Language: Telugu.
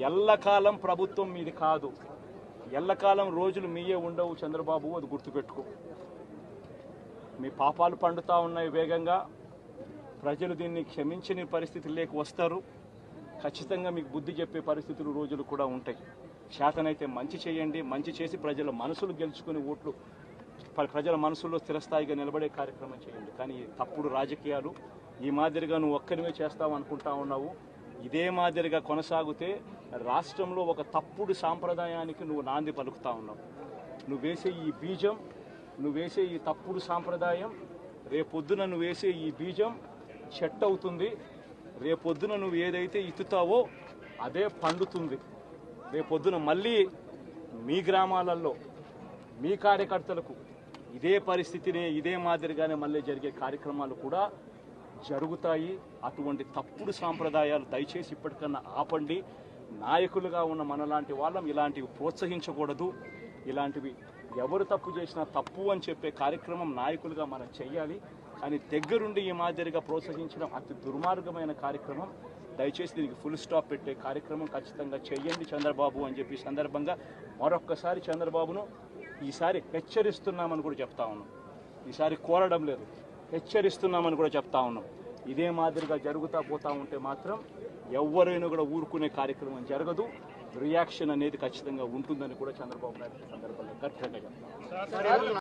ఎల్లకాలం ప్రభుత్వం మీది కాదు, ఎల్లకాలం రోజులు మీయే ఉండవు చంద్రబాబు, అది గుర్తుపెట్టుకో. మీ పాపాలు పండుతూ ఉన్నాయి వేగంగా. ప్రజలు దీన్ని క్షమించని పరిస్థితుల్లోకి వస్తారు. ఖచ్చితంగా మీకు బుద్ధి చెప్పే పరిస్థితులు రోజులు కూడా ఉంటాయి. శాతనైతే మంచి చేయండి, మంచి చేసి ప్రజల మనసులు గెలుచుకుని ఓట్లు ప్రజల మనసుల్లో స్థిరస్థాయిగా నిలబడే కార్యక్రమం చేయండి. కానీ తప్పుడు రాజకీయాలు ఈ మాదిరిగా నువ్వు ఒక్కరిమే చేస్తావు అనుకుంటా ఉన్నావు. ఇదే మాదిరిగా కొనసాగితే రాష్ట్రంలో ఒక తప్పుడు సాంప్రదాయానికి నువ్వు నాంది పలుకుతా ఉన్నావు. నువ్వు వేసే ఈ బీజం, నువ్వు వేసే ఈ తప్పుడు సాంప్రదాయం, రేపొద్దున నువ్వు వేసే ఈ బీజం చెట్టు అవుతుంది. రేపొద్దున నువ్వు ఏదైతే ఇత్తుతావో అదే పండుతుంది. రేపొద్దున మళ్ళీ మీ గ్రామాలలో మీ కార్యకర్తలకు ఇదే పరిస్థితిని ఇదే మాదిరిగానే మళ్ళీ జరిగే కార్యక్రమాలు కూడా జరుగుతాయి. అటువంటి తప్పుడు సాంప్రదాయాలు దయచేసి ఇప్పటికన్నా ఆపండి. నాయకులుగా ఉన్న మనలాంటి వాళ్ళం ఇలాంటివి ప్రోత్సహించకూడదు. ఇలాంటివి ఎవరు తప్పు చేసినా తప్పు అని చెప్పే కార్యక్రమం నాయకులుగా మనం చెయ్యాలి. కానీ దగ్గరుండి ఈ మాదిరిగా ప్రోత్సహించడం అతి దుర్మార్గమైన కార్యక్రమం. దయచేసి దీనికి ఫుల్ స్టాప్ పెట్టే కార్యక్రమం ఖచ్చితంగా చెయ్యండి చంద్రబాబు అని చెప్పి సందర్భంగా మరొక్కసారి చంద్రబాబును ఈసారి హెచ్చరిస్తున్నామని కూడా చెప్తా ఉన్నాం. ఈసారి కోరడం లేదు, హెచ్చరిస్తున్నామని కూడా చెప్తా ఉన్నాం. ఇదే మాదిరిగా జరుగుతూ పోతా ఉంటే మాత్రం ఎవరైనా కూడా ఊరుకునే కార్యక్రమం జరగదు. రియాక్షన్ అనేది ఖచ్చితంగా ఉంటుందని కూడా చంద్రబాబు నాయుడు సందర్భంగా గట్టిగా చెప్తాం.